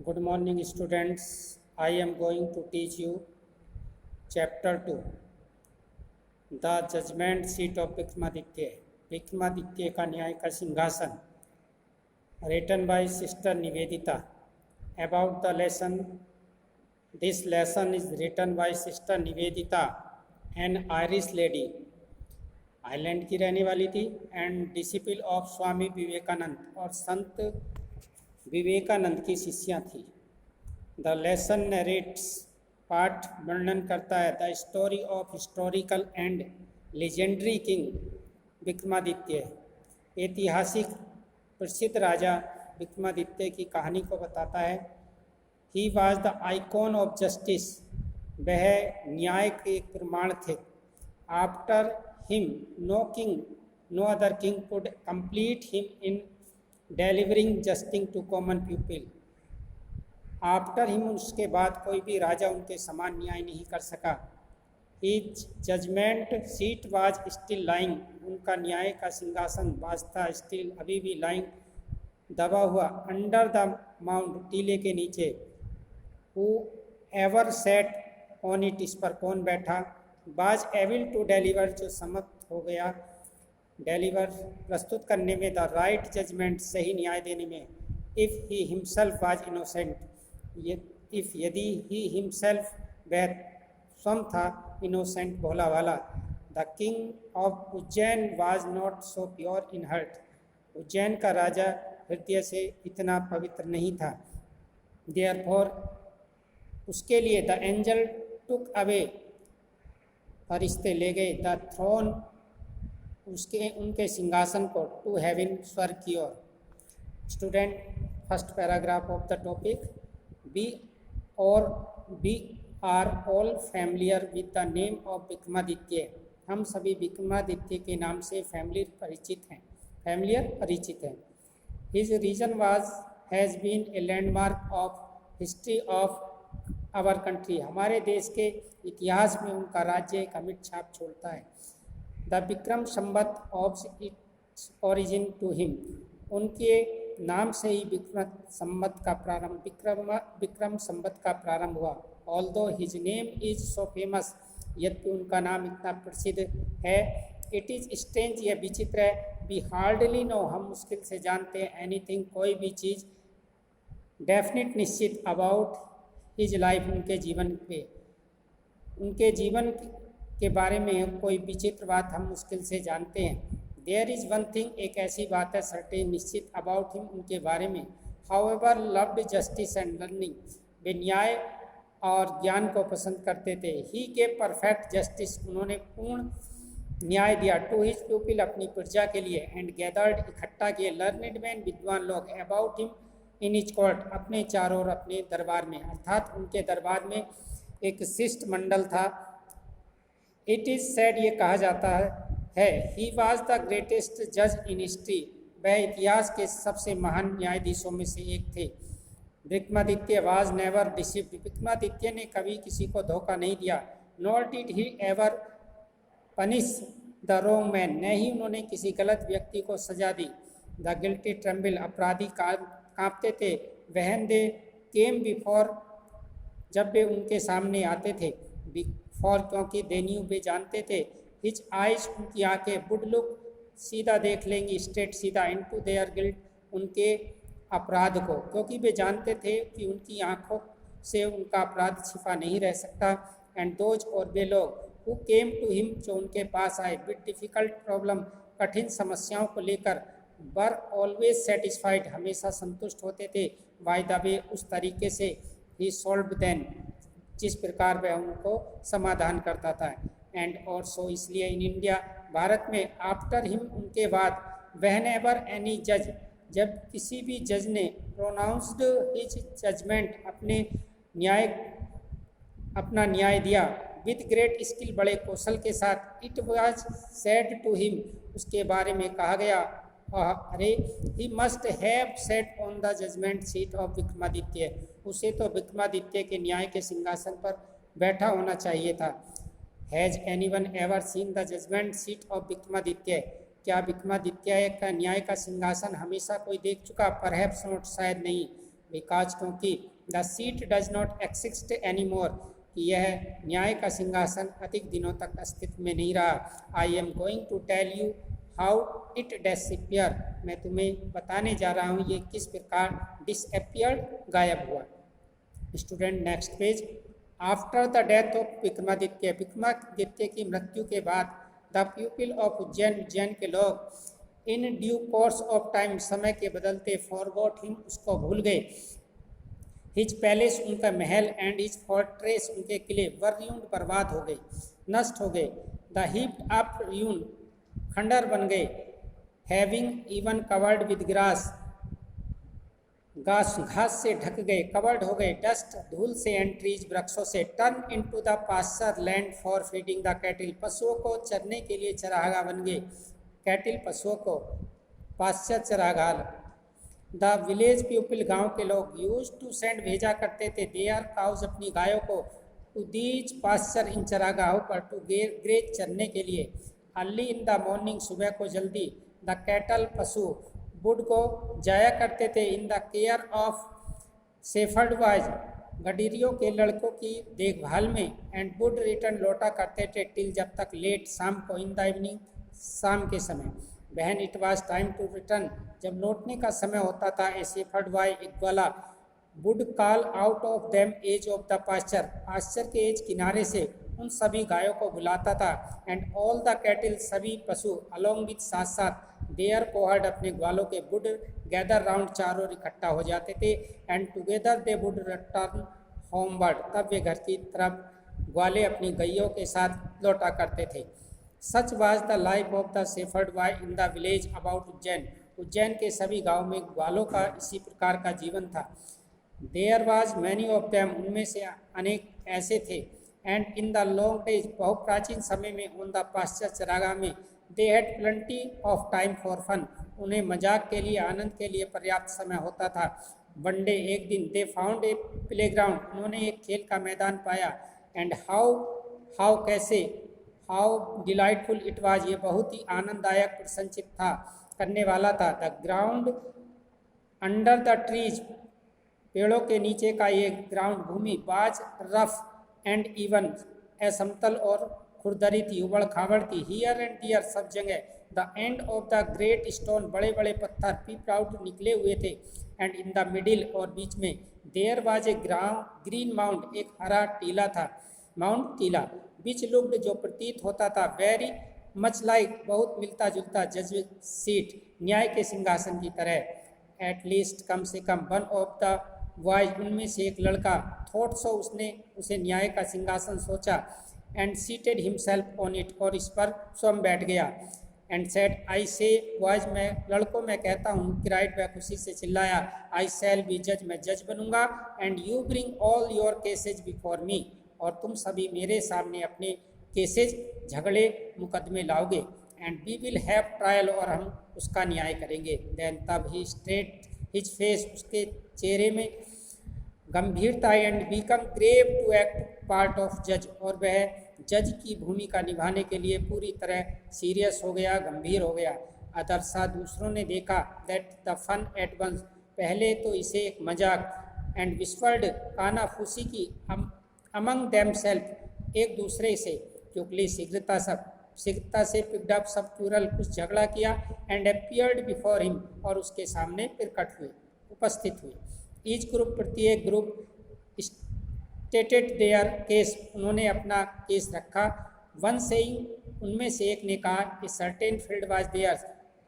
Good morning, students. I am going to teach you chapter 2, The Judgment Seat of Vikramaditya. Vikramaditya का न्याय का सिंहासन. Written by Sister Nivedita. About the lesson. This lesson is written by Sister Nivedita, an Irish lady. Ireland की रहने वाली थी and disciple of Swami Vivekananda, और संत विवेकानंद की शिष्या थी. द लेसन नरेट्स, पाठ वर्णन करता है, the story of historical and legendary king Vikramaditya. ऐतिहासिक प्रसिद्ध राजा विक्रमादित्य की कहानी को बताता है. He was the icon of justice, वह न्याय के प्रमाण थे. After him no other king could complete him in delivering justice to common people. After him, उसके बाद कोई भी राजा उनके समान न्याय नहीं कर सका. His judgment seat was still lying, उनका न्याय का सिंहासन वास्ता स्टिल, अभी भी lying, दबा हुआ, अंडर द माउंट, टीले के नीचे. Who ever sat on it, इस पर कौन बैठा. was able to deliver, जो समर्थ हो गया डिलीवर, प्रस्तुत करने में, द राइट जजमेंट, सही न्याय देने में. If he himself was innocent, if यदि ही हिमसेल्फ, वह स्वयं था, इनोसेंट, भोला वाला. The king of Ujjain was not so pure in heart, Ujjain का राजा हृदय से इतना पवित्र नहीं था. देयरफॉर, उसके लिए, द एंजल टुक अवे, फरिश्ते ले गए, द थ्रोन, उसके उनके सिंहासन को, टू हेवन, स्वर्ग की ओर. Student, first paragraph of the topic. We are all familiar with the name of Vikramaditya, हम सभी विक्रमादित्य के नाम से परिचित हैं. His region has been a landmark of history of our country, हमारे देश के इतिहास में उनका राज्य एक अमिट छाप छोड़ता है. The Vikram Samvat of its origin to him, उनके नाम से ही विक्रम संवत का प्रारंभ हुआ. Although his name is so famous, यद्यपि उनका नाम इतना प्रसिद्ध है. इट इज़ स्ट्रेंज, यह विचित्र है. वी हार्डली नो, हम मुश्किल से जानते हैं, एनीथिंग, कोई भी चीज़, डेफिनेट, निश्चित, अबाउट हिज लाइफ, उनके जीवन के बारे में कोई विचित्र बात हम मुश्किल से जानते हैं. देयर इज़ वन थिंग, एक ऐसी बात है, सर्टेन, निश्चित, अबाउट हिम, उनके बारे में. However loved justice and learning, वे न्याय और ज्ञान को पसंद करते थे. ही गेव परफेक्ट जस्टिस, उन्होंने पूर्ण न्याय दिया. टू हिज पीपल, अपनी प्रजा के लिए. एंड गैदर्ड, इकट्ठा किए, लर्निड मैन, विद्वान लोग, about him in his court, अपने चारों ओर, अपने दरबार में, अर्थात उनके दरबार में एक शिष्ट मंडल था. इट इज़ सेड, ये कहा जाता है, ही वॉज द ग्रेटेस्ट जज इन हिस्ट्री, वह इतिहास के सबसे महान न्यायाधीशों में से एक थे. Vikramaditya was never deceived, Vikramaditya ने कभी किसी को धोखा नहीं दिया. Nor did he ever punish the wrong man, न ही उन्होंने किसी गलत व्यक्ति को सजा दी. द गिल्टी ट्रेम्बल, अपराधी कांपते थे. वहन दे केम बिफोर, जब वे उनके सामने आते थे. बिफोर, क्योंकि दे न्यू, वे जानते थे. हिज आइज, उनकी आंखें, वुड लुक, सीधा देख लेंगी, स्ट्रेट, सीधा, इनटू देयर गिल्ट, उनके अपराध को, क्योंकि वे जानते थे कि उनकी आंखों से उनका अपराध छिपा नहीं रह सकता. एंड दोज, और वे लोग, हु केम टू हिम, जो उनके पास आए, विद डिफ़िकल्ट प्रॉब्लम, कठिन समस्याओं को लेकर, वर ऑलवेज सेटिस्फाइड, हमेशा संतुष्ट होते थे. बाय द वे, उस तरीके से, ही सॉल्व देन, जिस प्रकार वह उनको समाधान करता था. एंड और सो, इसलिए, इन इंडिया, भारत में, आफ्टर हिम, उनके बाद, व्हेन एवर एनी जज, जब किसी भी जज ने, प्रोनाउंस्ड हिज जजमेंट, अपना न्याय दिया, विद ग्रेट स्किल, बड़े कौशल के साथ. It was said to him, उसके बारे में कहा गया, अरे, he must have set on the judgement seat of Vikramaditya, उसे तो विक्रमादित्य के न्याय के सिंहासन पर बैठा होना चाहिए था. Has anyone ever seen the judgement seat of Vikramaditya, क्या विक्रमादित्य का न्याय का सिंहासन हमेशा कोई देख चुका? परहैप्स नॉट, शायद नहीं. बिकॉज, क्योंकि the seat does not exist any more, कि यह न्याय का सिंहासन अधिक दिनों तक अस्तित्व में नहीं रहा। I am going to tell you how it disappear, मैं तुम्हें बताने जा रहा हूँ ये किस प्रकार डिसअपियर्ड, गायब हुआ। Student next page. After the death of Vikramaditya, Vikramaditya की मृत्यु के बाद the people of Ujjain, Ujjain के लोग in due course of time, समय के बदलते, फॉरगॉट हिम, उसको भूल गए। हिज पैलेस, उनका महल, एंड हिज फोर्ट्रेस, उनके किले, वर र्यून्ड, बर्बाद हो गए, नष्ट हो गए। द हीप्ड अप र्यून, खंडर बन गए। Having even covered with grass, घास से ढक गए, कवर्ड हो गए। डस्ट, धूल से, एंड ट्रीज, वृक्षों से। Turn into the pasture land for feeding the cattle, पशुओं को चरने के लिए चरागाह बन गए। कैटिल, पशुओं को, पास्चर, चरागाह। द विलेज पीपल, गांव के लोग, यूज टू सेंड, भेजा करते थे, देयर काउज, अपनी गायों को, टू दीज पास्चर, इन चरागाहों पर, टू ग्रेज, चरने के लिए। अर्ली इन द मॉर्निंग, सुबह को जल्दी। द कैटल, पशु, वुड को जाया करते थे, in the care of shepherd boys, गडरियों के लड़कों की देखभाल में। एंड वुड रिटर्न, लौटा करते थे, टिल, जब तक, लेट, शाम को, इन द इवनिंग, शाम के समय। When it was time to return, जब लौटने का समय होता था, ए शेफर्ड बॉय, एक ग्वाला, would call out of them edge of the pasture, pasture के एज, किनारे से, उन सभी गायों को बुलाता था। एंड ऑल द कैटिल, सभी पशु, अलोंग विथ, साथ साथ, देयर कोहर्ड, अपने ग्वालों के, वुड गैदर राउंड, चारों इकट्ठा हो जाते थे। And together they would return homeward, तब वे घर की तरफ ग्वाले अपनी गैयों के साथ लौटा करते थे। Such was the life of the shepherd boy in the village about Ujjain, Ujjain के सभी गाँव में ग्वालों का इसी प्रकार का जीवन था। There was many of them, उनमें से अनेक ऐसे थे। And in the long days, बहुत प्राचीन समय में, ऑन द पास्चर, चरागाह में, they had plenty of time for fun, उन्हें मजाक के लिए, आनंद के लिए पर्याप्त समय होता था। वन डे, एक दिन, दे फाउंड ए प्लेग्राउंड, उन्होंने एक खेल का मैदान पाया। एंड हाउ कैसे, हाउ डिलाइटफुल इट वाज, ये बहुत ही आनंददायक, प्रसन्नचित था, करने वाला था। The ground under the trees, पेड़ों के नीचे का ये ग्राउंड, भूमि, बाज रफ एंड इवन, असमतल और खुरदरी थी, उबड़ खाबड़ थी। हियर एंड दियर, सब जगह। The end of the great stone, बड़े बड़े पत्थर, पीप आउट, निकले हुए थे। एंड इन द मिडिल, और बीच में, there was a green mount, एक हरा टीला था, माउंट, टीला। विच लुक्ड, जो प्रतीत होता था, वेरी मच लाइक, बहुत मिलता जुलता, जज सीट, न्याय के सिंहासन की तरह। एट लीस्ट, कम से कम, वन ऑफ द बॉयज, उनमें से एक लड़का, थॉट सो, उसने उसे न्याय का सिंहासन सोचा। And seated himself on it, और इस पर स्वयं बैठ गया। एंड सेड, आई से बॉयज, मैं लड़कों, मैं कहता हूँ, क्राइड, वह खुशी से चिल्लाया। आई शैल बी जज, मैं जज बनूंगा। And you bring all your cases before me, और तुम सभी मेरे सामने अपने केसेज, झगड़े, मुकदमे लाओगे। And we will have trial, और हम उसका न्याय करेंगे। देन, तब ही स्ट्रेट हिज फेस, उसके चेहरे में गंभीरता। And become grave to act part of जज, और वह जज की भूमिका निभाने के लिए पूरी तरह सीरियस हो गया, गंभीर हो गया। अदरसा, दूसरों ने देखा, that the fun at once, पहले तो इसे एक मजाक। एंड विस्पर्ड, कानाफूसी की, अमंग देम सेल्फ, एक दूसरे से, क्योंकि शीघ्रता से, पिक्ड अप, सब प्लूरल, कुछ झगड़ा किया। एंड अपीयर्ड बिफोर हिम, और उसके सामने प्रकट हुए, उपस्थित हुए। ईच ग्रुप, प्रत्येक ग्रुप, स्टेटेड देयर केस, उन्होंने अपना केस रखा। वन सेइंग, उनमें से एक ने कहा, a certain field was theirs,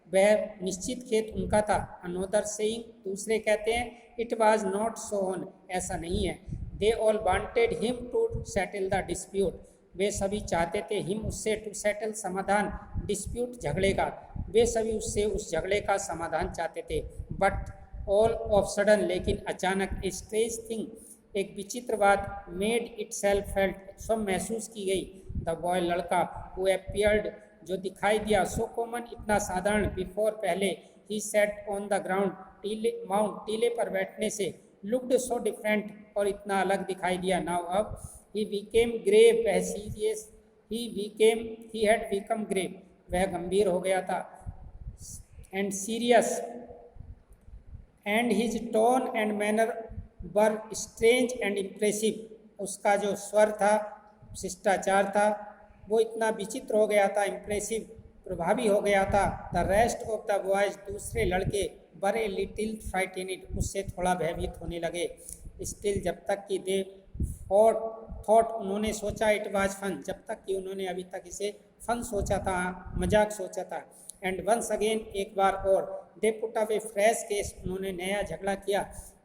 वह निश्चित खेत उनका था। अनोदर सेइंग, दूसरे कहते हैं, it was not so on, ऐसा नहीं है। They all wanted him to settle the dispute, वे सभी चाहते थे, हिम, उससे, टू सेटल, समाधान, डिस्प्यूट, झगड़े का, वे सभी उससे उस झगड़े का समाधान चाहते थे। बट ऑल ऑफ सडन, लेकिन अचानक, ए स्ट्रेंज थिंग, एक विचित्र बात, मेड इट सेल्फ फेल्ट, सब महसूस की गई। द बॉय, लड़का, हु अपीयर्ड, जो दिखाई दिया, सो कॉमन, इतना साधारण, बिफोर, पहले, ही सेट ऑन द ग्राउंड, टीले, माउंट, टीले पर बैठने से, लुक्ड सो डिफरेंट, और इतना अलग दिखाई दिया। नाउ, अब, ही बिकेम ग्रेव, वह serious, he had become grave, वह गंभीर हो गया था। And serious, and his tone and manner were strange and impressive. उसका जो स्वर था, शिष्टाचार था, वो इतना विचित्र हो गया था, इम्प्रेसिव, प्रभावी हो गया था। The rest of the boys, दूसरे लड़के, वर ए लिटिल फ्राइटेनिड, उससे थोड़ा भयभीत होने लगे। स्टिल, जब तक कि दे थॉट, उन्होंने सोचा, इट वाज फन, जब तक कि उन्होंने अभी तक इसे फन सोचा था, मजाक सोचा था। एंड वंस अगेन, एक बार और, they put up a fresh case, उन्होंने नया झगड़ा किया,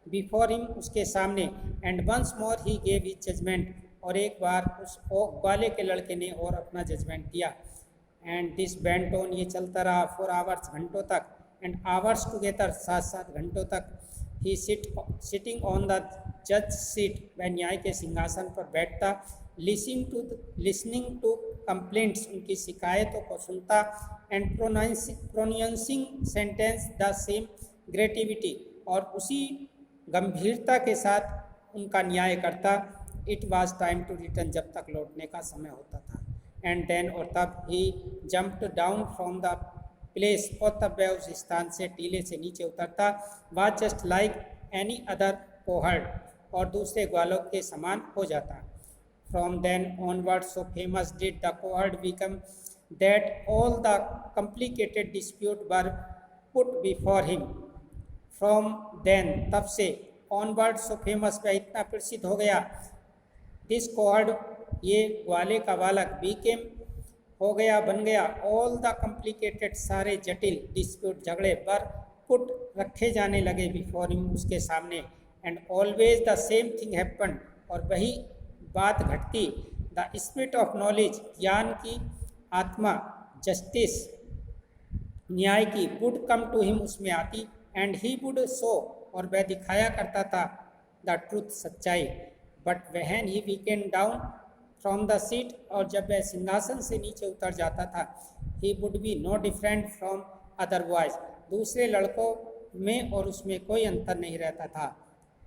बिफोर हिम, उसके सामने। And once more he gave his judgment, और एक बार उस ग्वाले के लड़के ने और अपना जजमेंट दिया। एंड दिस वेंट ऑन, ये चलता रहा, फॉर आवर्स, घंटों तक। एंड आवर्स टुगेदर, 7 घंटों तक। ही सिटिंग ऑन द जज सीट, वह न्याय के सिंहासन पर बैठता। लिसनिंग टू कंप्लेंट्स, उनकी शिकायतों को सुनता। And pronouncing sentence the same gravity, और उसी गंभीरता के साथ उनका न्याय करता। It was time to return, जब तक लौटने का समय होता था। एंड देन, और तब, he jumped down from the place, और तब वह उस स्थान से, टीले से नीचे उतरता। Was just like any other cowherd, और दूसरे ग्वालों के समान हो जाता। From then onward, so famous did the cowherd become that all the complicated disputes were put before him. From then, तब से, ऑनवर्ड, सो फेमस, वह इतना प्रसिद्ध हो गया। दिस कोहर्ड, ये ग्वाले का बालक, बीकेम, हो गया, बन गया, ऑल द कॉम्प्लिकेटेड, सारे जटिल, डिस्प्यूट, झगड़े, पर पुट, रखे जाने लगे, बिफोर हिम, उसके सामने। And always the same thing happen, और वही बात घटती। द स्पिरिट ऑफ नॉलेज, ज्ञान की आत्मा, जस्टिस, न्याय की, वुड कम टू हिम, उसमें आती। एंड ही वुड शो, और वह दिखाया करता था, द ट्रूथ, सच्चाई। But when he weekend down from the seat, और जब वह सिंहासन से नीचे उतर जाता था, he would be no different from other boys, दूसरे लड़कों में और उसमें कोई अंतर नहीं रहता था।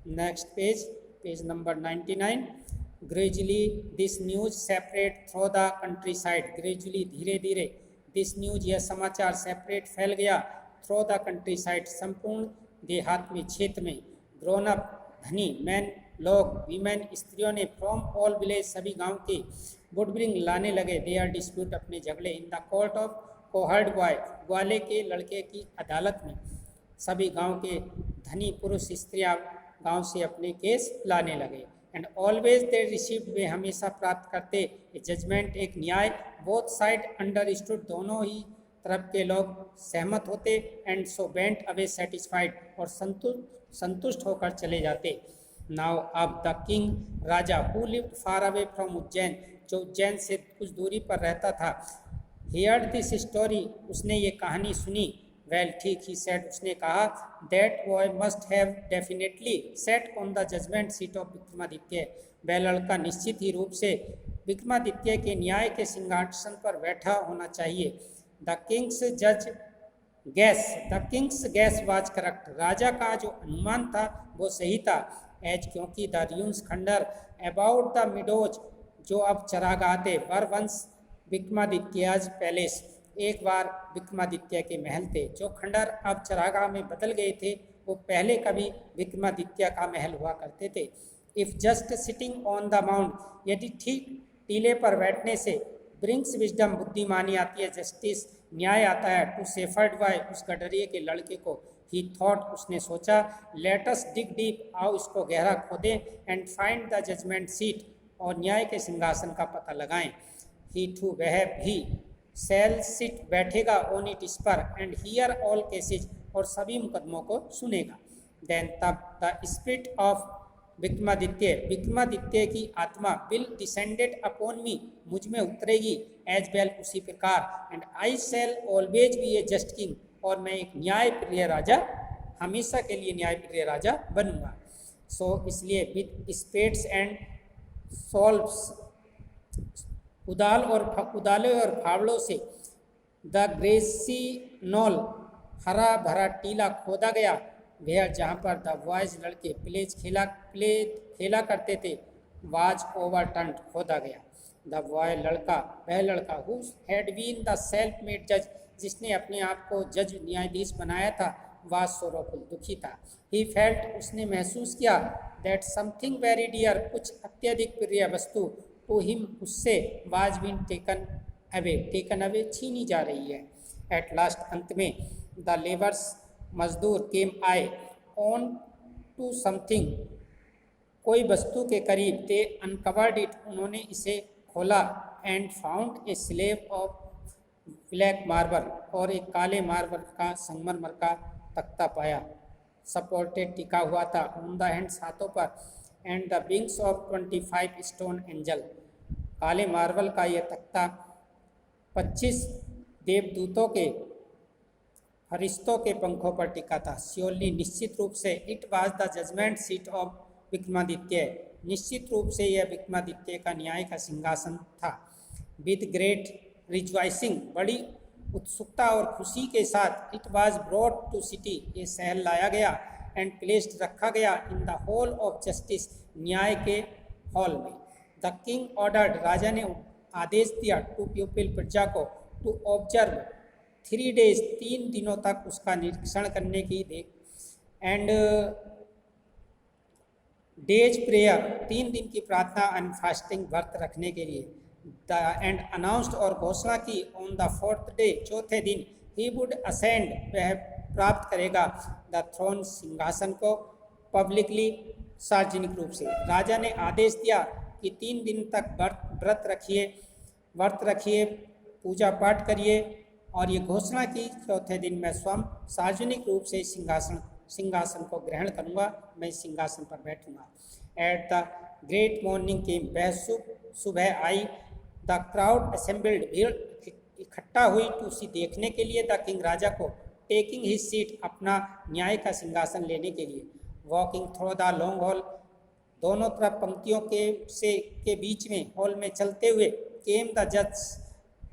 Next page, page number 99। Gradually this news separate through the country side, gradually, धीरे धीरे, दिस न्यूज, यह समाचार, सेपरेट, फैल गया, थ्रू द कंट्री साइड, संपूर्ण देहात में, क्षेत्र में। ग्रोन अप, धनी, मैन, लोग, वीमेन, स्त्रियों ने, फ्रॉम ऑल विलेज, सभी गांव के, वुड ब्रिंग, लाने लगे, देयर डिस्प्यूट, अपने झगड़े, in the court of cowherd boy, ग्वाले के लड़के की अदालत में। सभी गांव के धनी पुरुष, स्त्रियां गांव से अपने केस लाने लगे। एंड ऑलवेज दे रिसीव्ड, वे हमेशा प्राप्त करते, ए जजमेंट, एक न्याय, बोथ साइड अंडरस्टूड, दोनों ही तरफ के लोग सहमत होते। And so went away satisfied, और संतुष्ट होकर चले जाते। नाउ, अब, the king, Raja, who lived far away from Ujjain, जो उज्जैन से कुछ दूरी पर रहता था, हियर्ड दिस स्टोरी, उसने ये कहानी सुनी। वेल, ठीक, ही सेड, उसने कहा, that boy must have definitely set on the judgement seat of Vikramaditya, वह लड़का निश्चित ही रूप से विक्रमादित्य के न्याय के सिंहासन पर बैठा होना चाहिए। The king's guess was correct, राजा का जो अनुमान था वो सही था। एज, क्योंकि द र्यून्स, खंडर, अबाउट द मिडोज, जो अब चरागाह थे, वर वंस विक्रमादित्याज पैलेस, एक बार विक्रमादित्य के महल थे। जो खंडर अब चरागाह में बदल गए थे, वो पहले कभी विक्रमादित्य का महल हुआ करते थे। If just sitting on the mount, यदि ठीक टीले पर बैठने से, ब्रिंग्स विजडम, बुद्धिमानी आती है, जस्टिस, न्याय आता है, टू सेफर्ड बाय, उस गडरिये के लड़के को। ही थॉट, उसने सोचा, लेटस डिग डीप, आओ इसको गहरा खोदें, and find the judgement seat, और न्याय के सिंहासन का पता लगाएं। ही टू, वह भी, सेल सिट, बैठेगा, ऑन इट, इस पर, एंड हियर ऑल केसेज, और सभी मुकदमों को सुनेगा। देन, तब, द स्पिरिट ऑफ विक्रमादित्य की आत्मा, विल डिसेंडेड अपॉन मी, मुझ में उतरेगी, एज वेल, उसी प्रकार। And I shell always be A just king, और मैं एक न्याय प्रिय राजा, हमेशा के लिए न्याय प्रिय राजा बनूंगा। सो इसलिए with spades and solves, Udale और फावड़ों से, द ग्रेसी नॉल, हरा भरा टीला खोदा गया, वह जहाँ पर द बॉयज, लड़के, प्लेज खेला करते थे, वाज ओवरटर्न्ड, खोदा गया। द बॉय, लड़का, वह लड़का, who had been the self made जज, जिसने अपने आप को जज, न्यायाधीश बनाया था, वाज सोरोफुल, दुखी था। ही फेल्ट, उसने महसूस किया, दैट समथिंग वेरी डियर, कुछ अत्यधिक प्रिय वस्तु, टू हिम, उससे, वाज बीन टेकन अवे, छीनी जा रही है। एट लास्ट, अंत में, द लेबर्स, मजदूर, केम, आए, ऑन टू समथिंग, कोई वस्तु के करीब, दे अनकवर्ड इट, उन्होंने इसे खोला, and found a slab of black marble, और एक काले मार्बल का, संगमरमर का तख्ता पाया, सपोर्टेड, टिका हुआ था, ऑन द हैंड्स, हाथों पर, and the wings of 25 stone angel, काले मार्बल का यह तख्ता 25 देवदूतों के, फरिश्तों के पंखों पर टिका था। श्योरली, निश्चित रूप से, it was the judgement seat of Vikramaditya, निश्चित रूप से यह विक्रमादित्य का न्याय का सिंहासन था। विद ग्रेट रिजॉइसिंग, बड़ी उत्सुकता और खुशी के साथ, it was brought to city, ये शहर लाया गया, एंड प्लेस्ड, रखा गया, in the hall of justice, न्याय के हॉल में। द किंग ऑर्डर्ड, राजा ने आदेश दिया, टू पीपल, प्रजा को, टू ऑब्जर्व 3 days, 3 दिनों तक उसका निरीक्षण करने की, एंड डेज प्रेयर, 3 दिन की प्रार्थना, एंड फास्टिंग, व्रत रखने के लिए। द एंड अनाउंस्ड, और घोषणा की, ऑन द 4th day, चौथे दिन, ही वुड असेंड, वह प्राप्त करेगा, द थ्रोन, सिंहासन को, पब्लिकली, सार्वजनिक रूप से। राजा ने आदेश दिया कि 3 दिन तक व्रत रखिए, पूजा पाठ करिए, और ये घोषणा की, चौथे दिन मैं स्वयं सार्वजनिक रूप से सिंहासन को ग्रहण करूंगा, मैं सिंहासन पर बैठूंगा। एट द ग्रेट मॉर्निंग केम, वह सुबह आई, द क्राउड असेंबल्ड, भीड़ इकट्ठा हुई, टू सी, देखने के लिए, द किंग, राजा को, टेकिंग हिज सीट, अपना न्याय का सिंहासन लेने के लिए। Walking through the long haul, दोनों तरफ पंक्तियों के बीच में, हॉल में चलते हुए, केम द जज,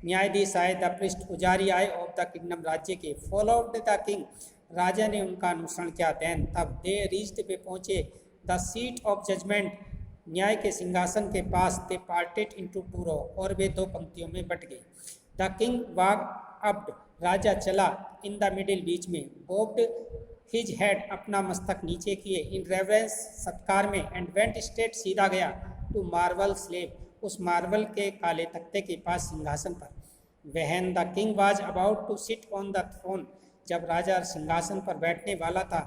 न्यायाधीश आए, द प्रिस्ट, पुजारी आए, ऑफ द किंगडम, राज्य के, फॉलोड द किंग, राजा ने उनका अनुसरण किया, देन, तब, दे रीच्ड, वे पहुँचे, द सीट ऑफ जजमेंट, न्याय के सिंहासन के पास, दे पार्टेड इनटू 2 rows, और वे 2 पंक्तियों में बट गए। द किंग वॉक्ड अप, राजा चला, इन द मिडिल, बीच में, बोब्ड हिज हेड, अपना मस्तक नीचे किए, इन रेवरेंस, सत्कार में, एंड वेंट स्ट्रेट, सीधा गया, टू मार्बल स्लेब, उस मार्बल के काले तख्ते के पास, सिंहासन पर। When the king was about to sit on the throne, जब राजा सिंहासन पर बैठने वाला था,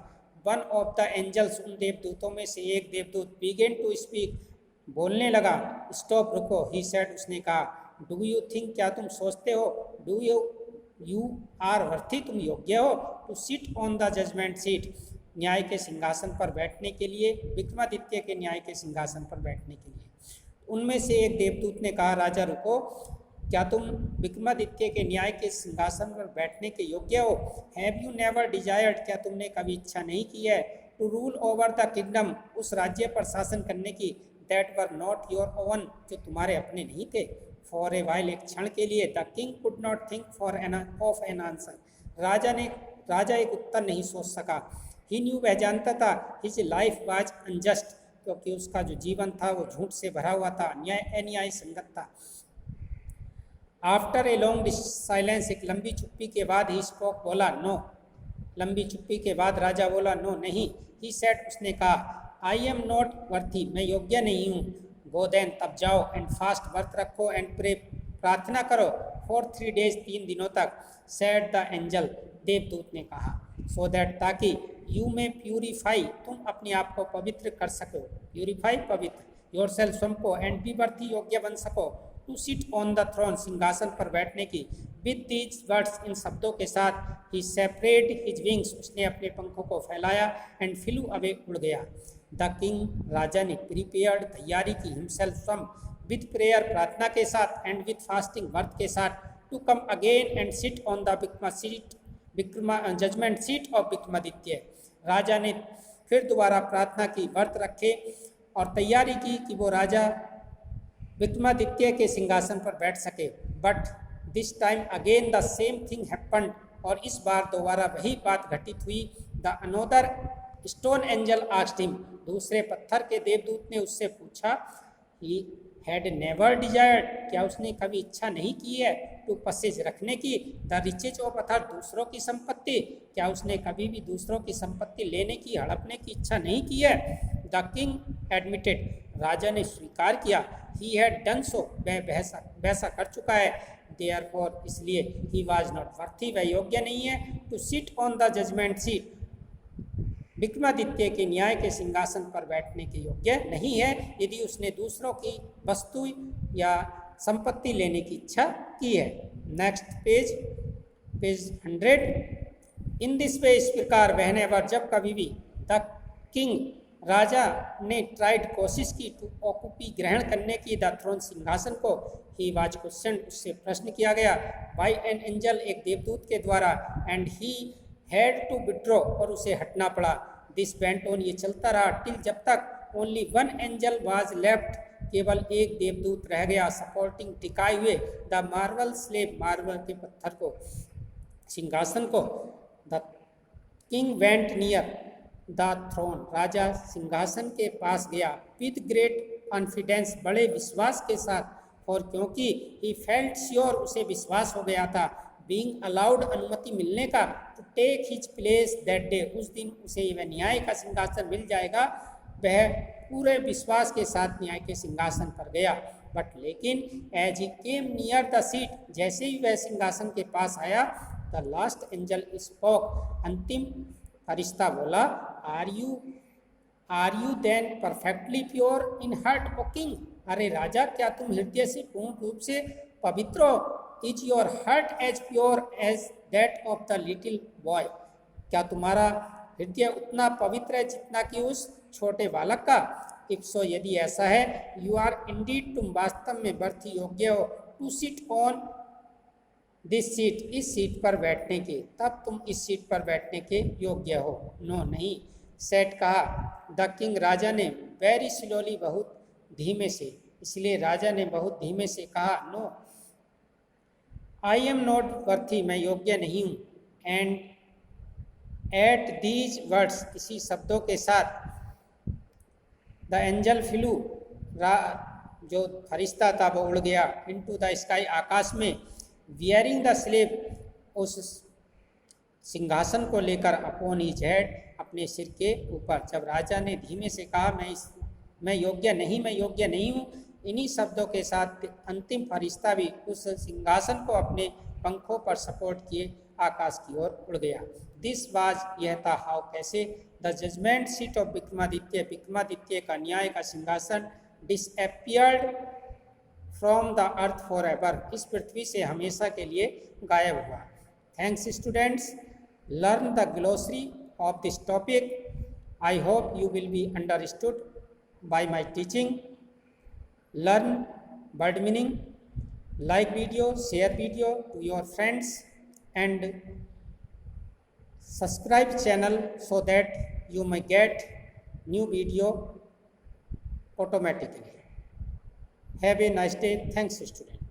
वन ऑफ द एंजल्स, उन देवदूतों में से एक देवदूत, बिगेन टू स्पीक, बोलने लगा, स्टॉप, रुको, ही सेड, उसने कहा, डू यू थिंक, क्या तुम सोचते हो, डू यू आर वर्थी, तुम योग्य हो, to sit on the judgement seat, न्याय के सिंहासन पर बैठने के लिए, विक्रमादित्य के न्याय के सिंहासन पर बैठने के लिए। उनमें से एक देवदूत ने कहा, राजा रुको, क्या तुम विक्रमादित्य के न्याय के सिंहासन पर बैठने के योग्य हो? हैव यू नेवर डिजायर्ड, क्या तुमने कभी इच्छा नहीं की है, to rule over the kingdom, उस राज्य पर शासन करने की, that were not your own, जो तुम्हारे अपने नहीं थे। फॉर ए वाइल, एक क्षण के लिए, the king could not think of an answer, राजा एक उत्तर नहीं सोच सका। ही न्यू, वह जानता था, हिज लाइफ वाज अनजस्ट, क्योंकि उसका जो जीवन था वो झूठ से भरा हुआ था, अन्याय संगत था। आफ्टर ए लॉन्ग साइलेंस, एक लंबी चुप्पी के बाद, ही स्पोक, बोला, नो, लंबी चुप्पी के बाद राजा बोला, नो, नहीं। ही सेड, उसने कहा, आई एम नॉट वर्थी, मैं योग्य नहीं हूँ। गो देन, तब जाओ, एंड फास्ट, व्रत रखो, एंड प्रे, प्रार्थना करो, फॉर 3 days, 3 दिनों तक, सेड द एंजल, देवदूत ने कहा, सो दैट, ताकि, यू में प्यूरिफाई, तुम अपने आप को पवित्र कर सको, प्यूरिफाई, पवित्र, योर सेल्फ, स्वयं को, एंड बी वर्थी, योग्य बन सको, to sit on the throne, सिंहासन पर बैठने की। विद दीज वर्ड्स, इन शब्दों के साथ, ही सेपरेट हिज विंग्स, उसने अपने पंखों को फैलाया, एंड फ्लू अवे, उड़ गया। द किंग, राजा ने, प्रिपेयर्ड, तैयारी की, हिमसेल्फ, स्वयं, विद प्रेयर, प्रार्थना के साथ, एंड विद फास्टिंग, व्रत के साथ, to come again and sit on the judgement seat of Vikramaditya. राजा ने फिर दोबारा प्रार्थना की, व्रत रखे और तैयारी की कि वो राजा विक्रमादित्य के सिंहासन पर बैठ सके। But this time again the same thing happened, और इस बार दोबारा वही बात घटित हुई। The another stone angel asked him, दूसरे पत्थर के देवदूत ने उससे पूछा, हैड नेवर डिजायर्ड, क्या उसने कभी इच्छा नहीं की है, टू पसेज रखने की, द रिचेज ऑफ अर्थात दूसरों की संपत्ति, क्या उसने कभी भी दूसरों की संपत्ति लेने की हड़पने की इच्छा नहीं की है। द किंग एडमिटेड, राजा ने स्वीकार किया, ही हैड डन सो, वह वैसा कर चुका है, देयरफॉर इसलिए, ही वाज नॉट वर्थी, वह योग्य नहीं है, to sit on the judgement seat, Vikramaditya के न्याय के सिंहासन पर बैठने के योग्य नहीं है यदि उसने दूसरों की वस्तु या संपत्ति लेने की इच्छा की है। Next page 100। In this way, इस प्रकार, whenever जब कभी भी, द किंग राजा ने ट्राइड कोशिश की, टू ऑक्यूपी ग्रहण करने की, द थ्रोन सिंहासन को, ही वाज क्वेश्चन उससे प्रश्न किया गया, बाय एन एंजल एक देवदूत के द्वारा, and he had to withdraw और उसे हटना पड़ा। दिस वेंट ऑन, ये चलता रहा, टिल जब तक, only one angel was left, केवल एक देवदूत रह गया, सपोर्टिंग टिकाए हुए, द मार्बल स्लेब, मार्बल के पत्थर को, सिंहासन को। The king went near the throne, राजा सिंहासन के पास गया, विद ग्रेट कॉन्फिडेंस, बड़े विश्वास के साथ, और क्योंकि ही फेल्ट श्योर, उसे विश्वास हो गया था, बीइंग अलाउड, अनुमति मिलने का, to take his place that day, उस दिन उसे वह न्याय का सिंहासन मिल जाएगा, वह पूरे विश्वास के साथ न्याय के सिंहासन पर गया। बट लेकिन as he came near the seat, जैसे ही वह सिंहासन के पास आया, द लास्ट एंजल स्पोक, अंतिम फरिश्ता बोला, are you then perfectly pure in heart, O king, अरे राजा, क्या तुम हृदय से पूर्ण रूप से पवित्र हो, is your heart as pure as that of the little boy, क्या तुम्हारा हृदय उतना पवित्र है जितना कि उस छोटे बालक का। इफ सो, यदि ऐसा है, यू आर इंडीड, तुम वास्तव में बर्थ योग्य हो, to sit on this seat, इस सीट पर बैठने के, तब तुम इस सीट पर बैठने के योग्य हो। नो नहीं, सेट कहा, द किंग, राजा ने, वेरी स्लोली, बहुत धीमे से, इसलिए राजा ने बहुत धीमे से कहा, no I am not worthy, मैं योग्य नहीं हूँ, एंड एट दीज वर्ड्स, इसी शब्दों के साथ, द एंजल फ्लू, जो फरिश्ता था वो उड़ गया, इनटू द स्काई, आकाश में, वियरिंग द स्लेब, उस सिंहासन को लेकर, अपॉन हिज हेड, अपने सिर के ऊपर। जब राजा ने धीमे से कहा, मैं योग्य नहीं हूँ, इन्हीं शब्दों के साथ अंतिम फरिश्ता भी उस सिंहासन को अपने पंखों पर सपोर्ट किए आकाश की ओर उड़ गया। दिस वाज, यह था, हाउ कैसे, the judgement seat of Vikramaditya, Vikramaditya का न्याय का सिंहासन, disappeared from the earth for ever, इस पृथ्वी से हमेशा के लिए गायब हुआ। Thanks students, learn the glossary of this topic, I hope you will be understood by my teaching. Learn word meaning, like video, share video to your friends, and subscribe channel so that you may get new video automatically. Have a nice day. Thanks student.